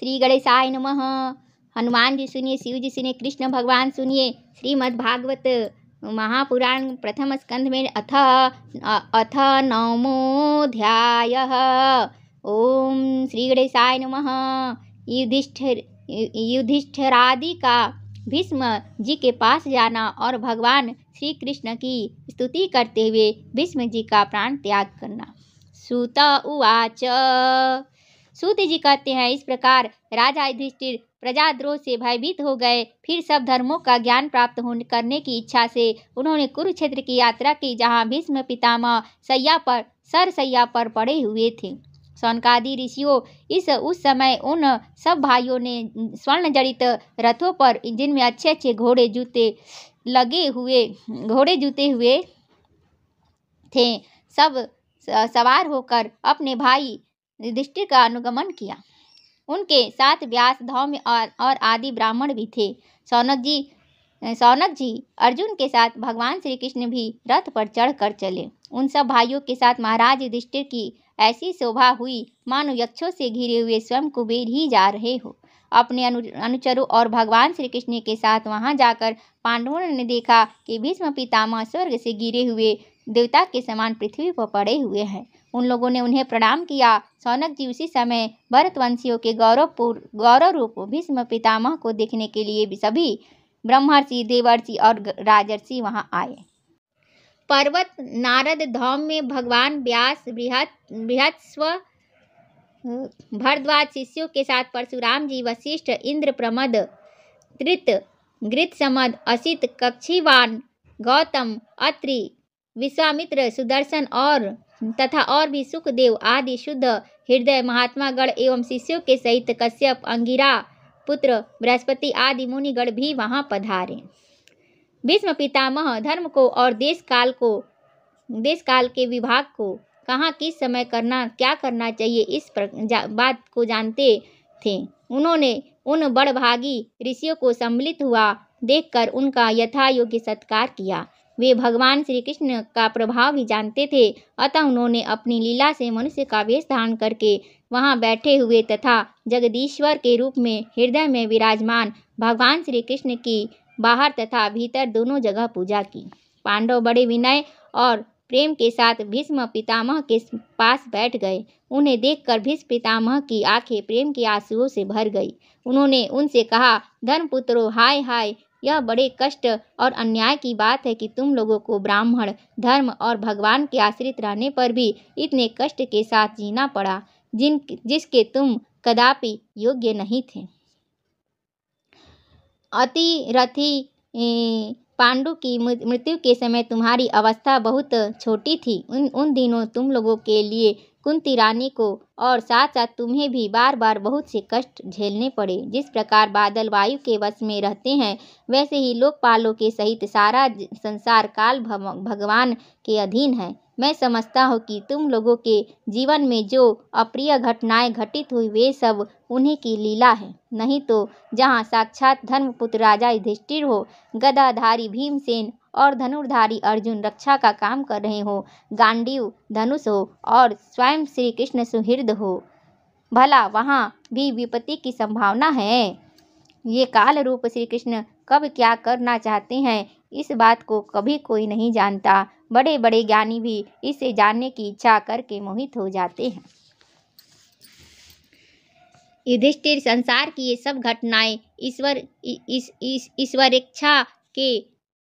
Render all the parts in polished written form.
श्री गणेशाय नमः। हनुमान जी सुनिए, शिव जी सुनिए, कृष्ण भगवान सुनिए। श्रीमद् भागवत महापुराण प्रथम स्कंध में अथ नवमोऽध्यायः। ओम श्री गणेशाय नमः। युधिष्ठिरादि का भीष्म जी के पास जाना और भगवान श्री कृष्ण की स्तुति करते हुए भीष्म जी का प्राण त्याग करना। सूत उवाच। सूत जी कहते हैं, इस प्रकार राजा युधिष्ठिर प्रजाद्रोह से भयभीत हो गए। फिर सब धर्मों का ज्ञान प्राप्त करने की इच्छा से उन्होंने कुरुक्षेत्र की यात्रा की, जहाँ भीष्म पितामह सैया पर पड़े हुए थे। शौनकादि ऋषियों उस समय उन सब भाइयों ने स्वर्ण जड़ित रथों पर, जिनमें अच्छे अच्छे घोड़े जूते हुए थे, सब सवार होकर अपने भाई युधिष्ठिर का अनुगमन किया। उनके साथ व्यास, धौम्य और आदि ब्राह्मण भी थे। शौनक जी अर्जुन के साथ भगवान श्री कृष्ण भी रथ पर चढ़कर चले। उन सब भाइयों के साथ महाराज युधिष्ठिर की ऐसी शोभा हुई मानो यक्षों से घिरे हुए स्वयं कुबेर ही जा रहे हो। अपने अनुचरों और भगवान श्री कृष्ण के साथ वहां जाकर पांडवों ने देखा कि भीष्म पितामह स्वर्ग से गिरे हुए देवता के समान पृथ्वी पर पड़े हुए हैं। उन लोगों ने उन्हें प्रणाम किया। शौनक जी उसी समय भरतवंशियों के गौरव रूप भीष्म पितामह को देखने के लिए सभी ब्रह्मर्षि, देवर्षि और राजर्षि वहां आए। पर्वत, नारद, धौम्य, भगवान व्यास, बृहस्व, भरद्वाज शिष्यों के साथ परशुराम जी, वशिष्ठ, इंद्र, प्रमद, गृत्समद, असित, कक्षीवान, गौतम, अत्रि, विश्वामित्र, सुदर्शन तथा और भी सुखदेव आदि शुद्ध हृदय महात्मागण एवं शिष्यों के सहित कश्यप, अंगिरा पुत्र बृहस्पति आदि मुनिगण भी वहां पधारे। भीष्म पितामह धर्म को और देश काल के विभाग को, कहाँ किस समय क्या करना चाहिए, इस बात को जानते थे। उन्होंने उन बड़भागी ऋषियों को सम्मिलित हुआ देखकर उनका यथा योग्य सत्कार किया। वे भगवान श्री कृष्ण का प्रभाव भी जानते थे, अतः उन्होंने अपनी लीला से मनुष्य का वेश धारण करके वहां बैठे हुए तथा जगदीश्वर के रूप में हृदय में विराजमान भगवान श्री कृष्ण की बाहर तथा भीतर दोनों जगह पूजा की। पांडव बड़े विनय और प्रेम के साथ भीष्म पितामह के पास बैठ गए। उन्हें देखकर भीष्म पितामह की आंखें प्रेम के आंसुओं से भर गई। उन्होंने उनसे कहा, धर्मपुत्रों, हाय हाय, यह बड़े कष्ट और अन्याय की बात है कि तुम लोगों को ब्राह्मण धर्म और भगवान के आश्रित रहने पर भी इतने कष्ट के साथ जीना पड़ा, जिसके तुम कदापि योग्य नहीं थे। अतिरथी पांडु की मृत्यु के समय तुम्हारी अवस्था बहुत छोटी थी। उन दिनों तुम लोगों के लिए कुंती रानी को और साथ साथ तुम्हें भी बार बार बहुत से कष्ट झेलने पड़े। जिस प्रकार बादल वायु के वश में रहते हैं, वैसे ही लोकपालों के सहित सारा संसार काल भगवान के अधीन है। मैं समझता हूँ कि तुम लोगों के जीवन में जो अप्रिय घटनाएं घटित हुई, वे सब उन्हीं की लीला है। नहीं तो जहाँ साक्षात धर्मपुत्र राजा युधिष्ठिर हो, गदाधारी भीमसेन और धनुर्धारी अर्जुन रक्षा का काम कर रहे हो, गांडीव धनुष हो और स्वयं श्री कृष्ण सुहृद हो, भला वहाँ भी विपत्ति की संभावना है। ये काल रूप श्री कृष्ण कब क्या करना चाहते हैं, इस बात को कभी कोई नहीं जानता। बड़े बड़े ज्ञानी भी इसे जानने की इच्छा करके मोहित हो जाते हैं। युधिष्ठिर, संसार की ये सब घटनाएं ईश्वरेच्छा के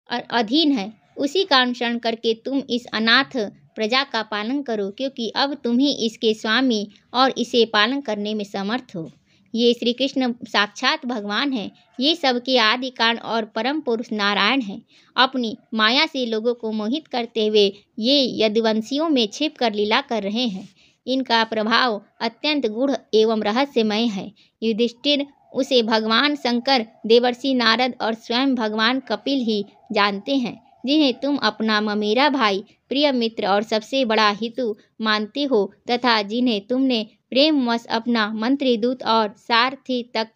अधीन है। उसी का अनुसरण करके तुम इस अनाथ प्रजा का पालन करो, क्योंकि अब तुम ही इसके स्वामी और इसे पालन करने में समर्थ हो। ये श्री कृष्ण साक्षात भगवान है। ये सबके आदि कारण और परम पुरुष नारायण हैं। अपनी माया से लोगों को मोहित करते हुए ये यदुवंशियों में छिप कर लीला कर रहे हैं। इनका प्रभाव अत्यंत गूढ़ एवं रहस्यमय है। युधिष्ठिर, उसे भगवान शंकर, देवर्षि नारद और स्वयं भगवान कपिल ही जानते हैं, जिन्हें तुम अपना ममेरा भाई, प्रिय मित्र और सबसे बड़ा हितु मानते हो तथा जिन्हें तुमने प्रेमवश अपना मंत्री दूत और सारथी तक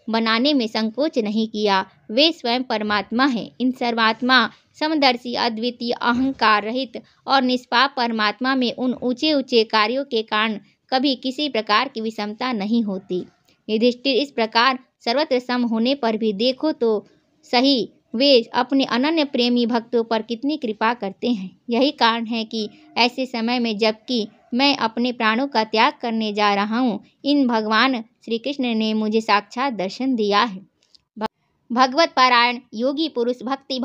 बनाने में संकोच नहीं किया। वे स्वयं परमात्मा हैं। इन सर्वात्मा, समदर्शी, अद्वितीय, अहंकार रहित और निष्पाप परमात्मा में उन ऊंचे ऊंचे कार्यों के कारण कभी किसी प्रकार की विषमता नहीं होती। युधिष्ठिर, इस प्रकार सर्वत्र सम होने पर भी देखो तो सही वे अपने अनन्य प्रेमी भक्तों पर कितनी कृपा करते हैं। यही कारण है कि ऐसे समय में जबकि मैं अपने प्राणों का त्याग करने जा रहा हूँ, इन भगवान श्री कृष्ण ने मुझे साक्षात दर्शन दिया है। भगवत पारायण योगी पुरुष भक्ति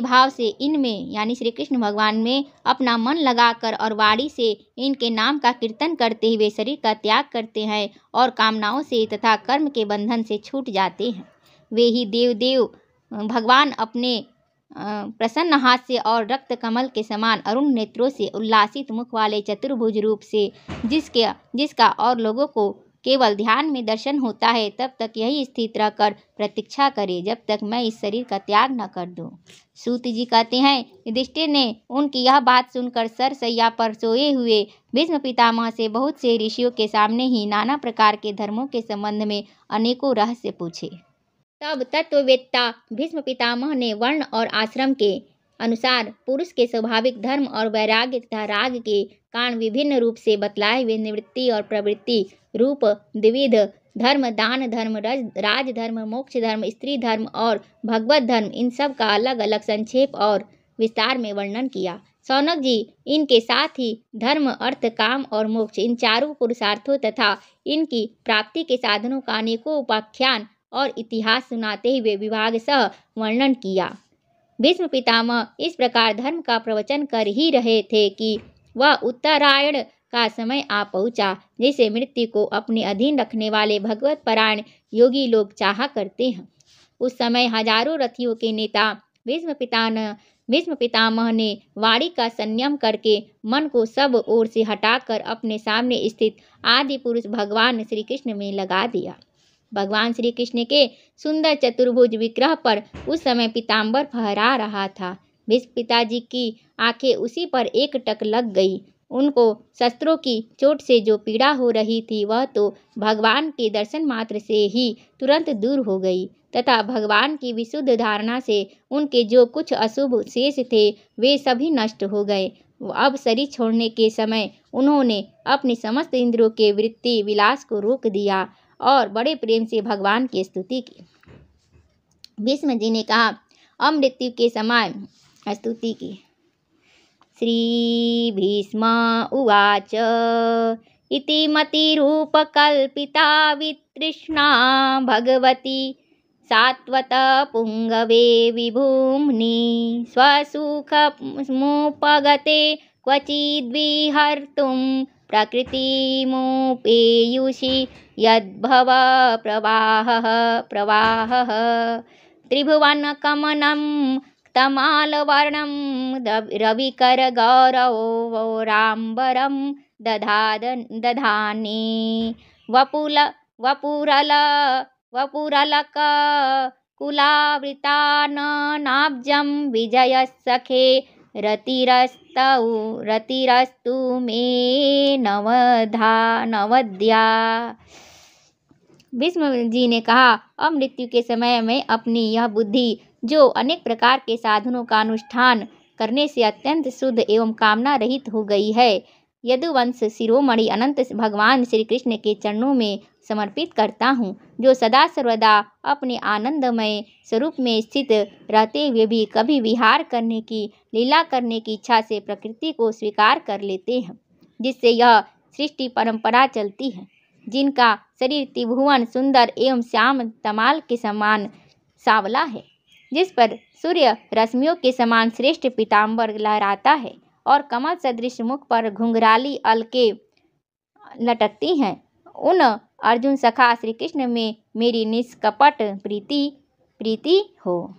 भाव से इनमें यानी श्री कृष्ण भगवान में अपना मन लगाकर और वाणी से इनके नाम का कीर्तन करते हुए शरीर का त्याग करते हैं और कामनाओं से तथा कर्म के बंधन से छूट जाते हैं। वे ही देव भगवान अपने प्रसन्न हास्य और रक्त कमल के समान अरुण नेत्रों से उल्लासित मुख वाले चतुर्भुज रूप से जिसका और लोगों को केवल ध्यान में दर्शन होता है, तब तक यही स्थित रहकर प्रतीक्षा करे जब तक मैं इस शरीर का त्याग न कर दूं। सूत जी कहते हैं, युधिष्ठिर ने उनकी यह बात सुनकर सरसैया पर सोए हुए भीष्म पितामह से बहुत से ऋषियों के सामने ही नाना प्रकार के धर्मों के संबंध में अनेकों रहस्य पूछे। तब तत्ववेत्ता भीष्म पितामह ने वर्ण और आश्रम के अनुसार पुरुष के स्वाभाविक धर्म और वैराग्य तथा राग के कारण विभिन्न रूप से बतलाए हुए निवृत्ति और प्रवृत्ति रूप द्विविध धर्म, दान धर्म, राज धर्म, मोक्ष धर्म, स्त्री धर्म और भगवत धर्म, इन सब का अलग अलग संक्षेप और विस्तार में वर्णन किया। शौनक जी इनके साथ ही धर्म, अर्थ, काम और मोक्ष, इन चारों पुरुषार्थों तथा इनकी प्राप्ति के साधनों का अनेकों उपाख्यान और इतिहास सुनाते हुए विभाग सह वर्णन किया। भीष्म पितामह इस प्रकार धर्म का प्रवचन कर ही रहे थे कि वह उत्तरायण का समय आ पहुंचा, जिसे मृत्यु को अपने अधीन रखने वाले भगवत परायण योगी लोग चाहा करते हैं। उस समय हजारों रथियों के नेता भीष्म पितामह ने वाणी का संयम करके मन को सब ओर से हटाकर अपने सामने स्थित आदि पुरुष भगवान श्री कृष्ण में लगा दिया। भगवान श्री कृष्ण के सुंदर चतुर्भुज विग्रह पर उस समय पीताम्बर फहरा रहा था। भीष्म पिताजी की आंखें उसी पर एकटक लग गई। उनको शस्त्रों की चोट से जो पीड़ा हो रही थी वह तो भगवान के दर्शन मात्र से ही तुरंत दूर हो गई तथा भगवान की विशुद्ध धारणा से उनके जो कुछ अशुभ शेष थे वे सभी नष्ट हो गए। अब शरीर छोड़ने के समय उन्होंने अपने समस्त इंद्रियों के वृत्ति विलास को रोक दिया और बड़े प्रेम से भगवान की स्तुति की। भीष्म जी ने कहा, अमृत्यु के समय स्तुति की। श्री भीष्म उवाच इति मतिरूपकल्पिता वितृष्णा भगवती सात्वत पुंगवे विभूम्नि स्वसुखमुपगते क्वचिद्विहर्तुं प्रकृतिमुपेयुषि यद्भव प्रवाहः त्रिभुवनकमनं तमालवर्णं रविकरगौरवराम्बरं दधाने वपुरलकुलावृताननाब्जं विजयसखे रतिरस्तु मे नवद्या। भीष्म जी ने कहा, अब मृत्यु के समय में अपनी यह बुद्धि जो अनेक प्रकार के साधनों का अनुष्ठान करने से अत्यंत शुद्ध एवं कामना रहित हो गई है, यदुवंश शिरोमणि अनंत भगवान श्री कृष्ण के चरणों में समर्पित करता हूँ, जो सदा सर्वदा अपने आनंदमय स्वरूप में स्थित रहते हुए भी कभी विहार करने की लीला करने की इच्छा से प्रकृति को स्वीकार कर लेते हैं, जिससे यह सृष्टि परंपरा चलती है, जिनका शरीर त्रिभुवन सुंदर एवं श्याम तमाल के समान सांवला है, जिस पर सूर्य रश्मियों के समान श्रेष्ठ पीताम्बर लहराता है और कमल सदृश मुख पर घुंघराली अलके लटकती हैं, उन अर्जुन सखा श्री कृष्ण में मेरी निष्कपट प्रीति हो।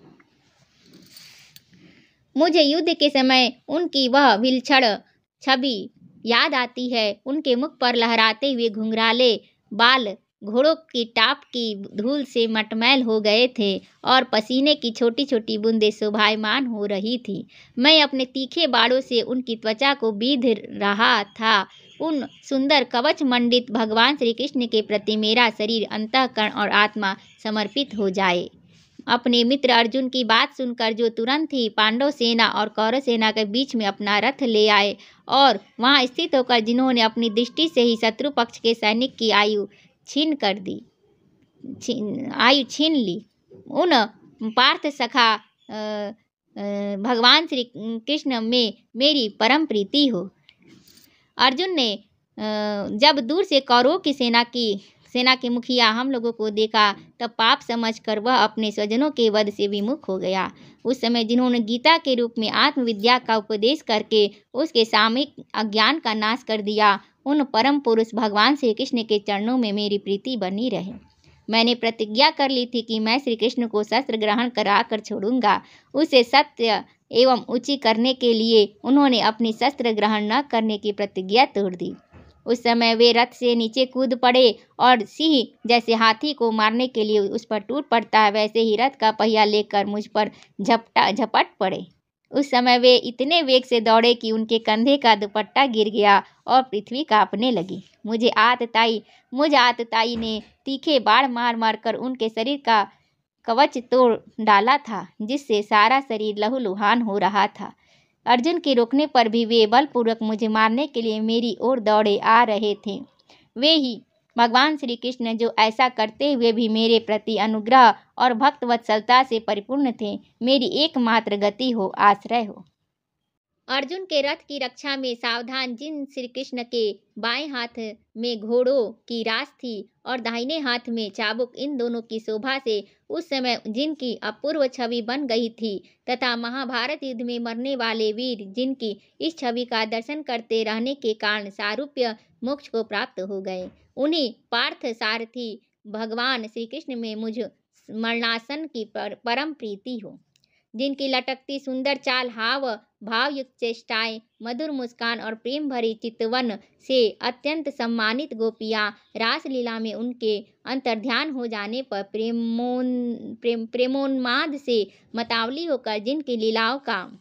मुझे युद्ध के समय उनकी वह विलक्षण छवि याद आती है। उनके मुख पर लहराते हुए घुंघराले बाल घोड़ों की टाप की धूल से मटमैल हो गए थे और पसीने की छोटी छोटी बूंदें शोभायमान हो रही थी। मैं अपने तीखे बाड़ों से उनकी त्वचा को बीध रहा था। उन सुंदर कवच मंडित भगवान श्री कृष्ण के प्रति मेरा शरीर, अंतःकरण और आत्मा समर्पित हो जाए। अपने मित्र अर्जुन की बात सुनकर जो तुरंत ही पांडव सेना और कौरव सेना के बीच में अपना रथ ले आए और वहां स्थित होकर जिन्होंने अपनी दृष्टि से ही शत्रु पक्ष के सैनिक की आयु आयु छीन ली। उन पार्थ सखा भगवान श्री कृष्ण में मेरी परम प्रीति हो। अर्जुन ने जब दूर से कौरवों की सेना के मुखिया हम लोगों को देखा, तब पाप समझकर वह अपने स्वजनों के वध से विमुख हो गया। उस समय जिन्होंने गीता के रूप में आत्मविद्या का उपदेश करके उसके सामयिक अज्ञान का नाश कर दिया, उन परम पुरुष भगवान श्री कृष्ण के चरणों में मेरी प्रीति बनी रहे। मैंने प्रतिज्ञा कर ली थी कि मैं श्री कृष्ण को शस्त्र ग्रहण कराकर छोड़ूंगा। उसे सत्य एवं ऊंची करने के लिए उन्होंने अपनी शस्त्र ग्रहण न करने की प्रतिज्ञा तोड़ दी। उस समय वे रथ से नीचे कूद पड़े और सिंह जैसे हाथी को मारने के लिए उस पर टूट पड़ता है, वैसे ही रथ का पहिया लेकर मुझ पर झपट पड़े। उस समय वे इतने वेग से दौड़े कि उनके कंधे का दुपट्टा गिर गया और पृथ्वी कांपने लगी। मुझ आतताई ने तीखे बाण मार मार कर उनके शरीर का कवच तोड़ डाला था, जिससे सारा शरीर लहूलुहान हो रहा था। अर्जुन के रोकने पर भी वे बलपूर्वक मुझे मारने के लिए मेरी ओर दौड़े आ रहे थे। वे ही भगवान श्री कृष्ण जो ऐसा करते हुए भी मेरे प्रति अनुग्रह और भक्तवत्सलता से परिपूर्ण थे, मेरी एकमात्र गति हो, आश्रय हो। अर्जुन के रथ की रक्षा में सावधान जिन श्री कृष्ण के बाएं हाथ में घोड़ों की रास थी और दाहिने हाथ में चाबुक, इन दोनों की शोभा से उस समय जिनकी अपूर्व छवि बन गई थी, तथा महाभारत युद्ध में मरने वाले वीर जिनकी इस छवि का दर्शन करते रहने के कारण सारूप्य मोक्ष को प्राप्त हो गए, उन्हीं पार्थ सारथी भगवान श्री कृष्ण में मुझ मरणासन की परम प्रीति हो। जिनकी लटकती सुंदर चाल, हाव भावयुक्त चेष्टाएं, मधुर मुस्कान और प्रेम भरी चितवन से अत्यंत सम्मानित गोपियां रासलीला में उनके अंतर्ध्यान हो जाने पर प्रेमोन्माद से मतावली होकर जिनकी लीलाओं का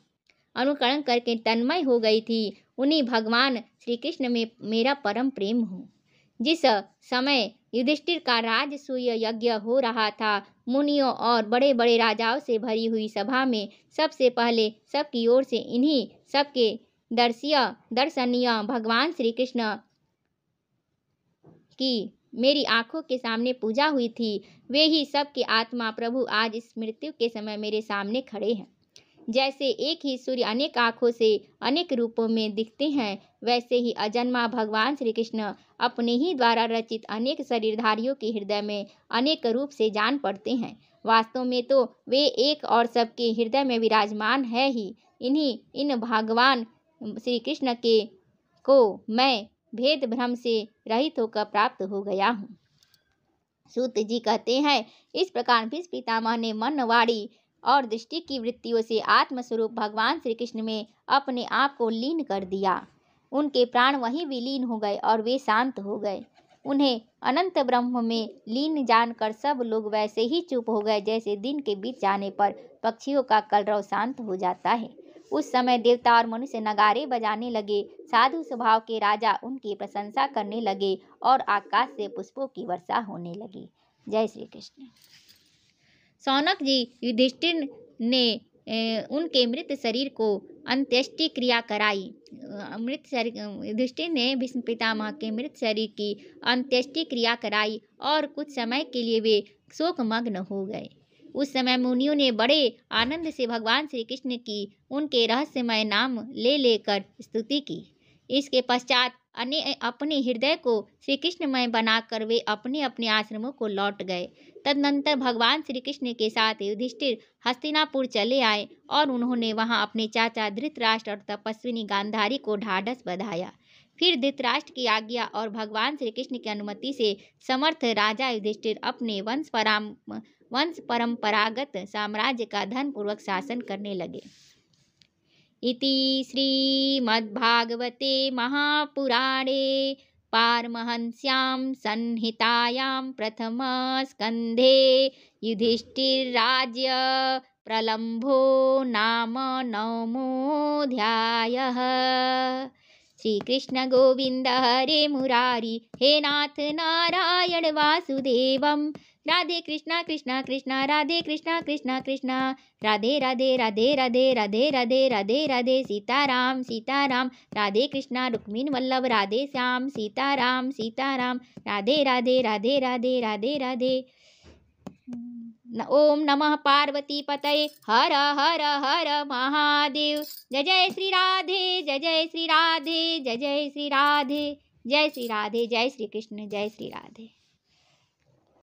अनुकरण करके तन्मय हो गई थी, उन्हीं भगवान श्री कृष्ण में मेरा परम प्रेम हो। जिस समय युधिष्ठिर का राजसूय यज्ञ हो रहा था, मुनियों और बड़े बड़े राजाओं से भरी हुई सभा में सबसे पहले सबकी ओर से इन्हीं सबके दर्शनीय भगवान श्री कृष्ण की मेरी आंखों के सामने पूजा हुई थी, वे ही सबके आत्मा प्रभु आज इस मृत्यु के समय मेरे सामने खड़े हैं। जैसे एक ही सूर्य अनेक आँखों से अनेक रूपों में दिखते हैं, वैसे ही अजन्मा भगवान श्री कृष्ण अपने ही द्वारा रचित अनेक शरीरधारियों के हृदय में अनेक रूप से जान पड़ते हैं। वास्तव में तो वे एक और सबके हृदय में विराजमान है ही। इन भगवान श्री कृष्ण को मैं भेद भ्रम से रहित होकर प्राप्त हो गया हूँ। सूत जी कहते हैं, इस प्रकार भीष्म पितामह ने मन, वाणी और दृष्टि की वृत्तियों से आत्मस्वरूप भगवान श्री कृष्ण में अपने आप को लीन कर दिया। उनके प्राण वहीं विलीन हो गए और वे शांत हो गए। उन्हें अनंत ब्रह्म में लीन जानकर सब लोग वैसे ही चुप हो गए जैसे दिन के बीत जाने पर पक्षियों का कलरव शांत हो जाता है। उस समय देवता और मनुष्य नगारे बजाने लगे, साधु स्वभाव के राजा उनकी प्रशंसा करने लगे और आकाश से पुष्पों की वर्षा होने लगी। जय श्री कृष्ण। शौनक जी युधिष्ठिर ने उनके मृत शरीर को अंत्येष्टि क्रिया कराई। युधिष्ठिर ने भीष्म पितामह के मृत शरीर की अंत्येष्टि क्रिया कराई और कुछ समय के लिए वे शोकमग्न हो गए। उस समय मुनियों ने बड़े आनंद से भगवान श्री कृष्ण की उनके रहस्यमय नाम ले लेकर स्तुति की। इसके पश्चात अपने हृदय को श्री कृष्णमय बनाकर वे अपने अपने आश्रमों को लौट गए। तदनंतर भगवान श्री कृष्ण के साथ युधिष्ठिर हस्तिनापुर चले आए और उन्होंने वहां अपने चाचा धृतराष्ट्र और तपस्विनी गांधारी को ढाढ़स बंधाया। फिर धृतराष्ट्र की आज्ञा और भगवान श्री कृष्ण की अनुमति से समर्थ राजा युधिष्ठिर अपने वंश परंपरागत साम्राज्य का धनपूर्वक शासन करने लगे। इति श्रीमद्भागवते महापुराणे पारमहंस्यां संहितायां प्रथमस्कन्धे युधिष्ठिरराज्य प्रलम्भो नाम 9मोऽध्यायः। श्री कृष्ण गोविंद हरे मुरारी, हे नाथ नारायण वासुदेवम। राधे कृष्णा कृष्णा कृष्णा राधे कृष्णा कृष्णा कृष्णा, राधे राधे राधे राधे राधे राधे राधे राधे, सीताराम सीताराम, राधे कृष्णा रुक्मिणी वल्लभ, राधे श्याम, सीताराम सीताराम, राधे राधे राधे राधे राधे राधे। ओम नमः पार्वती पतये, हर हर हर महादेव। जय जय श्री राधे, जय जय श्री राधे, जय जय श्री राधे, जय श्री राधे, जय श्री कृष्ण, जय श्री राधे।